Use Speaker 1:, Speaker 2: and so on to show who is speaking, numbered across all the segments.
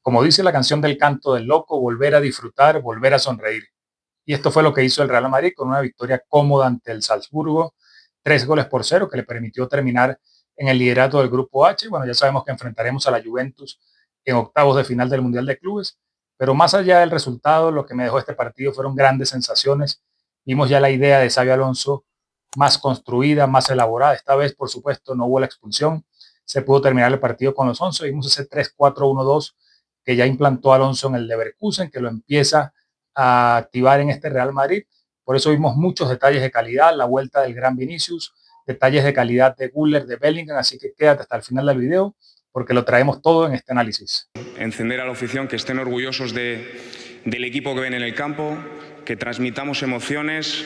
Speaker 1: Como dice la canción del Canto del Loco, volver a disfrutar, volver a sonreír. Y esto fue lo que hizo el Real Madrid con una victoria cómoda ante el Salzburgo, 3 goles por 0, que le permitió terminar en el liderato del Grupo H. Bueno, ya sabemos que enfrentaremos a la Juventus en octavos de final del Mundial de Clubes, pero más allá del resultado, lo que me dejó este partido fueron grandes sensaciones. Vimos ya la idea de Xabi Alonso más construida, más elaborada. Esta vez, por supuesto, no hubo la expulsión. Se pudo terminar el partido con los 11. Vimos ese 3-4-1-2 que ya implantó Alonso en el Leverkusen, que lo empieza a activar en este Real Madrid. Por eso vimos muchos detalles de calidad, la vuelta del gran Vinicius, detalles de calidad de Güler, de Bellingham, así que quédate hasta el final del video porque lo traemos todo en este análisis.
Speaker 2: Encender a la afición, que estén orgullosos del equipo que ven en el campo, que transmitamos emociones,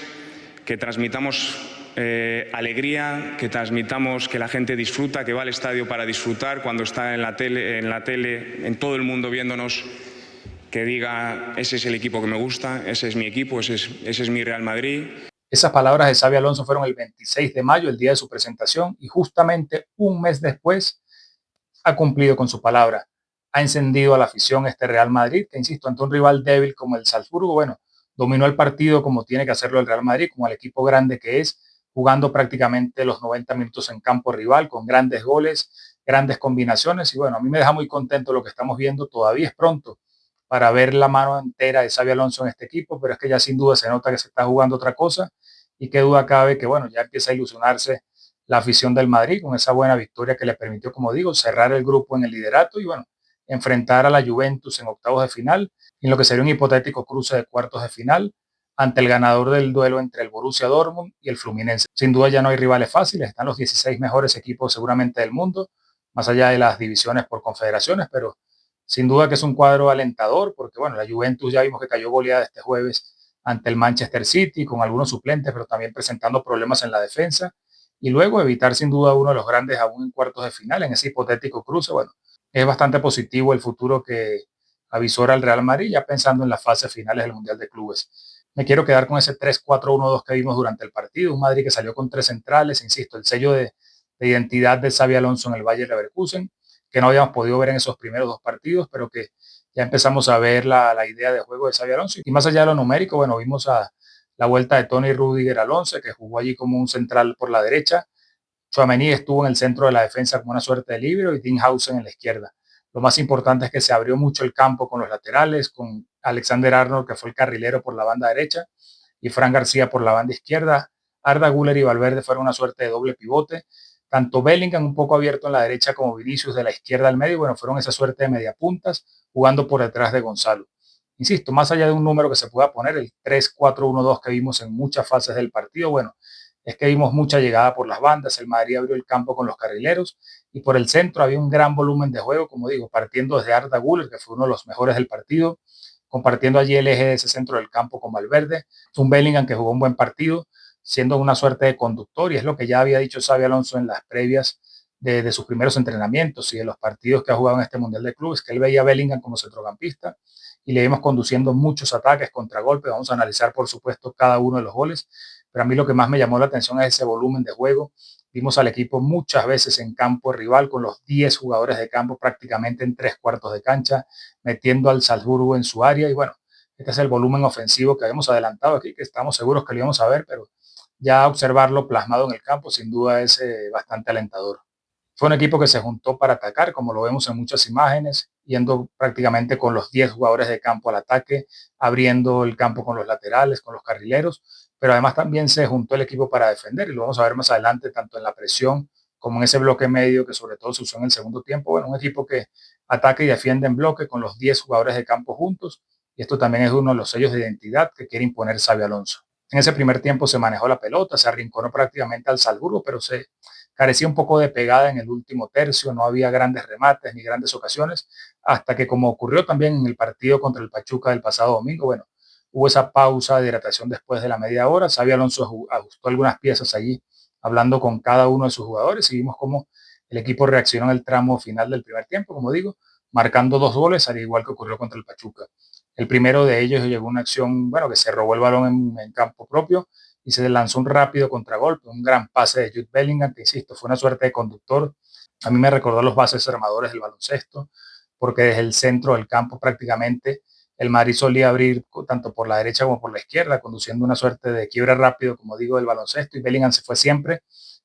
Speaker 2: que transmitamos alegría, que transmitamos que la gente disfruta, que va al estadio para disfrutar, cuando está en la tele, en todo el mundo viéndonos, que diga: ese es el equipo que me gusta, ese es mi equipo, ese es mi Real Madrid.
Speaker 1: Esas palabras de Xabi Alonso fueron el 26 de mayo, el día de su presentación, y justamente un mes después ha cumplido con su palabra. Ha encendido a la afición este Real Madrid, que insisto, ante un rival débil como el Salzburgo, bueno, dominó el partido como tiene que hacerlo el Real Madrid, como el equipo grande que es, jugando prácticamente los 90 minutos en campo rival, con grandes goles, grandes combinaciones, y bueno, a mí me deja muy contento lo que estamos viendo. Todavía es pronto para ver la mano entera de Xabi Alonso en este equipo, pero es que ya sin duda se nota que se está jugando otra cosa, y qué duda cabe que, bueno, ya empieza a ilusionarse la afición del Madrid con esa buena victoria que le permitió, como digo, cerrar el grupo en el liderato y, bueno, enfrentar a la Juventus en octavos de final, en lo que sería un hipotético cruce de cuartos de final ante el ganador del duelo entre el Borussia Dortmund y el Fluminense. Sin duda ya no hay rivales fáciles, están los 16 mejores equipos seguramente del mundo, más allá de las divisiones por confederaciones, pero sin duda que es un cuadro alentador porque, bueno, la Juventus ya vimos que cayó goleada este jueves ante el Manchester City con algunos suplentes, pero también presentando problemas en la defensa, y luego evitar sin duda uno de los grandes aún en cuartos de final en ese hipotético cruce. Bueno, es bastante positivo el futuro que avisora el Real Madrid ya pensando en las fases finales del Mundial de Clubes. Me quiero quedar con ese 3-4-1-2 que vimos durante el partido, un Madrid que salió con tres centrales, insisto, el sello de identidad de Xabi Alonso en el Bayer Leverkusen, que no habíamos podido ver en esos primeros dos partidos, pero que ya empezamos a ver la idea de juego de Xabi Alonso. Y más allá de lo numérico, bueno, vimos a la vuelta de Tony Rudiger al 11, que jugó allí como un central por la derecha. Tchouaméni estuvo en el centro de la defensa como una suerte de libero y Dinghausen en la izquierda. Lo más importante es que se abrió mucho el campo con los laterales, con Alexander Arnold, que fue el carrilero por la banda derecha, y Fran García por la banda izquierda. Arda Güler y Valverde fueron una suerte de doble pivote. Tanto Bellingham un poco abierto en la derecha como Vinicius de la izquierda al medio, bueno, fueron esa suerte de mediapuntas jugando por detrás de Gonzalo. Insisto, más allá de un número que se pueda poner, el 3-4-1-2 que vimos en muchas fases del partido, bueno, es que vimos mucha llegada por las bandas, el Madrid abrió el campo con los carrileros y por el centro había un gran volumen de juego, como digo, partiendo desde Arda Güler, que fue uno de los mejores del partido, compartiendo allí el eje de ese centro del campo con Valverde, un Bellingham que jugó un buen partido, siendo una suerte de conductor, y es lo que ya había dicho Xabi Alonso en las previas de sus primeros entrenamientos y de los partidos que ha jugado en este Mundial de Clubes, que él veía a Bellingham como centrocampista y le vimos conduciendo muchos ataques, contragolpes. Vamos a analizar, por supuesto, cada uno de los goles, pero a mí lo que más me llamó la atención es ese volumen de juego. Vimos al equipo muchas veces en campo rival con los 10 jugadores de campo prácticamente en tres cuartos de cancha, metiendo al Salzburgo en su área y, bueno, este es el volumen ofensivo que habíamos adelantado aquí, que estamos seguros que lo íbamos a ver, pero ya observarlo plasmado en el campo sin duda es bastante alentador. Fue un equipo que se juntó para atacar, como lo vemos en muchas imágenes, yendo prácticamente con los 10 jugadores de campo al ataque, abriendo el campo con los laterales, con los carrileros, pero además también se juntó el equipo para defender, y lo vamos a ver más adelante, tanto en la presión como en ese bloque medio que sobre todo se usó en el segundo tiempo. Bueno, un equipo que ataca y defiende en bloque con los 10 jugadores de campo juntos, y esto también es uno de los sellos de identidad que quiere imponer Xabi Alonso. En ese primer tiempo se manejó la pelota, se arrinconó prácticamente al Salzburgo, pero se carecía un poco de pegada en el último tercio, no había grandes remates ni grandes ocasiones, hasta que, como ocurrió también en el partido contra el Pachuca del pasado domingo, bueno, hubo esa pausa de hidratación después de la media hora. Xabi Alonso ajustó algunas piezas allí, hablando con cada uno de sus jugadores, y vimos cómo el equipo reaccionó en el tramo final del primer tiempo, como digo, marcando 2 goles, al igual que ocurrió contra el Pachuca. El primero de ellos llegó una acción, bueno, que se robó el balón en campo propio y se lanzó un rápido contragolpe, un gran pase de Jude Bellingham, que insisto, fue una suerte de conductor. A mí me recordó los bases armadores del baloncesto, porque desde el centro del campo prácticamente el Madrid solía abrir tanto por la derecha como por la izquierda, conduciendo una suerte de quiebre rápido, como digo, del baloncesto, y Bellingham se fue siempre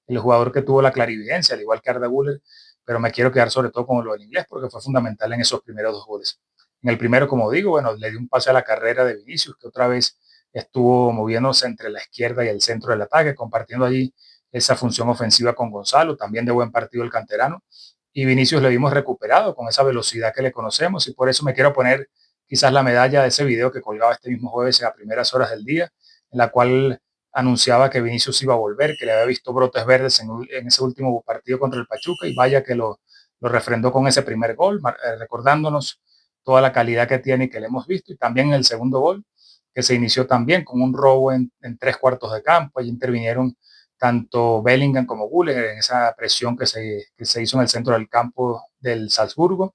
Speaker 1: el jugador que tuvo la clarividencia, al igual que Arda Güler, pero me quiero quedar sobre todo con lo del inglés porque fue fundamental en esos primeros dos goles. En el primero, como digo, bueno, le dio un pase a la carrera de Vinicius, que otra vez estuvo moviéndose entre la izquierda y el centro del ataque, compartiendo allí esa función ofensiva con Gonzalo, también de buen partido el canterano, y Vinicius le vimos recuperado con esa velocidad que le conocemos, y por eso me quiero poner quizás la medalla de ese video que colgaba este mismo jueves a primeras horas del día, en la cual anunciaba que Vinicius iba a volver, que le había visto brotes verdes en ese último partido contra el Pachuca, y vaya que lo refrendó con ese primer gol, recordándonos toda la calidad que tiene y que le hemos visto, y también en el segundo gol, que se inició también con un robo en tres cuartos de campo, allí intervinieron tanto Bellingham como Güler en esa presión que se hizo en el centro del campo del Salzburgo,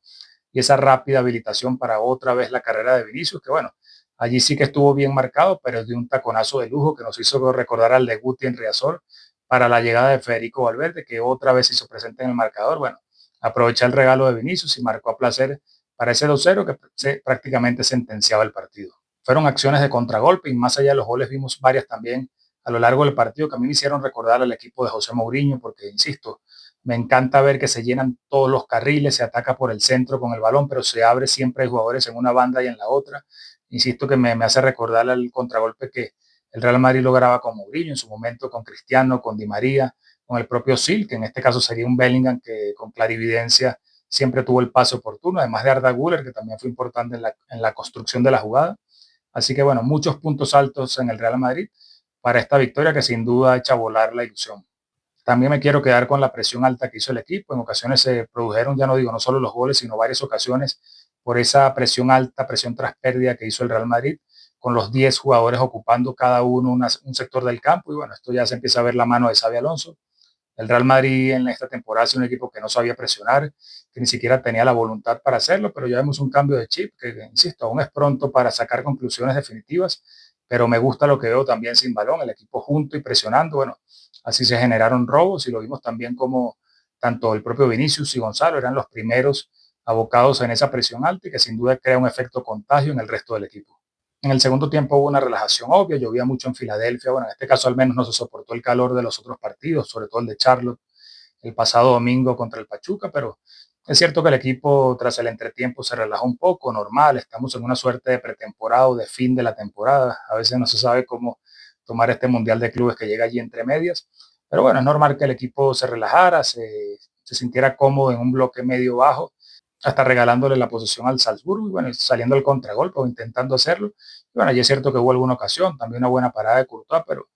Speaker 1: y esa rápida habilitación para otra vez la carrera de Vinicius, que bueno, allí sí que estuvo bien marcado, pero de un taconazo de lujo que nos hizo recordar al de Guti en Riazor para la llegada de Federico Valverde, que otra vez se hizo presente en el marcador. Bueno, aprovecha el regalo de Vinicius y marcó a placer para ese 2-0 que prácticamente sentenciaba el partido. Fueron acciones de contragolpe y más allá de los goles vimos varias también a lo largo del partido que a mí me hicieron recordar al equipo de José Mourinho, porque, insisto, me encanta ver que se llenan todos los carriles, se ataca por el centro con el balón, pero se abre siempre hay jugadores en una banda y en la otra. Insisto que me hace recordar al contragolpe que el Real Madrid lograba con Mourinho en su momento, con Cristiano, con Di María, con el propio Sil, que en este caso sería un Bellingham que con clarividencia siempre tuvo el pase oportuno, además de Arda Güler, que también fue importante en la construcción de la jugada. Así que bueno, muchos puntos altos en el Real Madrid para esta victoria que sin duda echa a volar la ilusión. También me quiero quedar con la presión alta que hizo el equipo. En ocasiones se produjeron, ya no digo, no solo los goles, sino varias ocasiones por esa presión alta, presión tras pérdida que hizo el Real Madrid, con los 10 jugadores ocupando cada uno un sector del campo. Y bueno, esto ya se empieza a ver la mano de Xabi Alonso. El Real Madrid en esta temporada es un equipo que no sabía presionar, que ni siquiera tenía la voluntad para hacerlo, pero ya vemos un cambio de chip, que insisto, aún es pronto para sacar conclusiones definitivas, pero me gusta lo que veo también sin balón, el equipo junto y presionando. Bueno, así se generaron robos y lo vimos también como tanto el propio Vinicius y Gonzalo eran los primeros abocados en esa presión alta y que sin duda crea un efecto contagio en el resto del equipo. En el segundo tiempo hubo una relajación obvia, llovía mucho en Filadelfia, bueno, en este caso al menos no se soportó el calor de los otros partidos, sobre todo el de Charlotte el pasado domingo contra el Pachuca, pero es cierto que el equipo tras el entretiempo se relajó un poco, normal, estamos en una suerte de pretemporada o de fin de la temporada, a veces no se sabe cómo tomar este Mundial de Clubes que llega allí entre medias, pero bueno, es normal que el equipo se relajara, se sintiera cómodo en un bloque medio bajo, hasta regalándole la posesión al Salzburgo y bueno, saliendo al contragolpe o intentando hacerlo. Y bueno, allí es cierto que hubo alguna ocasión, también una buena parada de Courtois, pero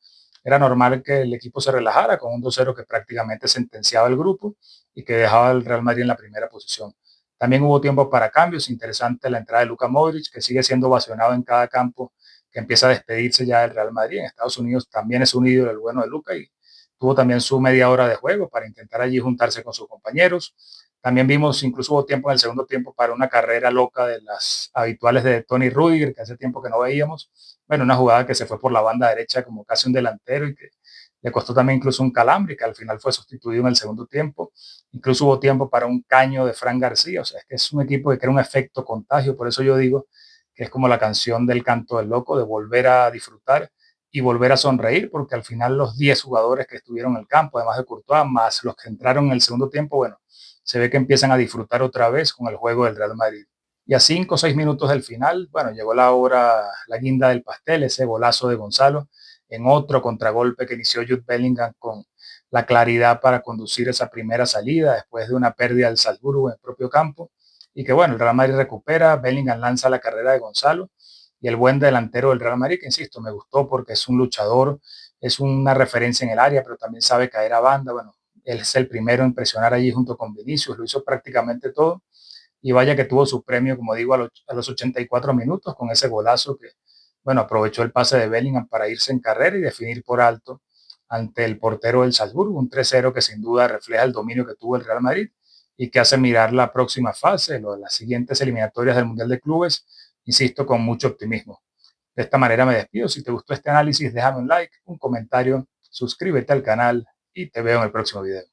Speaker 1: era normal que el equipo se relajara con un 2-0 que prácticamente sentenciaba el grupo y que dejaba al Real Madrid en la primera posición. También hubo tiempo para cambios, interesante la entrada de Luka Modric, que sigue siendo ovacionado en cada campo, que empieza a despedirse ya del Real Madrid. En Estados Unidos también es un ídolo el bueno de Luka y tuvo también su media hora de juego para intentar allí juntarse con sus compañeros. También vimos, incluso hubo tiempo en el segundo tiempo para una carrera loca de las habituales de Tony Rudiger, que hace tiempo que no veíamos. Bueno, una jugada que se fue por la banda derecha como casi un delantero y que le costó también incluso un calambre, que al final fue sustituido en el segundo tiempo. Incluso hubo tiempo para un caño de Fran García. O sea, es que es un equipo que crea un efecto contagio. Por eso yo digo que es como la canción del canto del loco, de volver a disfrutar y volver a sonreír, porque al final los 10 jugadores que estuvieron en el campo, además de Courtois, más los que entraron en el segundo tiempo, bueno, se ve que empiezan a disfrutar otra vez con el juego del Real Madrid. Y a 5 o 6 minutos del final, bueno, llegó la hora, la guinda del pastel, ese golazo de Gonzalo, en otro contragolpe que inició Jude Bellingham con la claridad para conducir esa primera salida después de una pérdida del Salzburgo en el propio campo. Y que bueno, el Real Madrid recupera, Bellingham lanza la carrera de Gonzalo y el buen delantero del Real Madrid, que insisto, me gustó porque es un luchador, es una referencia en el área, pero también sabe caer a banda. Bueno, él es el primero en presionar allí junto con Vinicius, lo hizo prácticamente todo. Y vaya que tuvo su premio, como digo, a los 84 minutos con ese golazo que, bueno, aprovechó el pase de Bellingham para irse en carrera y definir por alto ante el portero del Salzburgo, un 3-0 que sin duda refleja el dominio que tuvo el Real Madrid y que hace mirar la próxima fase, las siguientes eliminatorias del Mundial de Clubes, insisto, con mucho optimismo. De esta manera me despido. Si te gustó este análisis, déjame un like, un comentario, suscríbete al canal y te veo en el próximo video.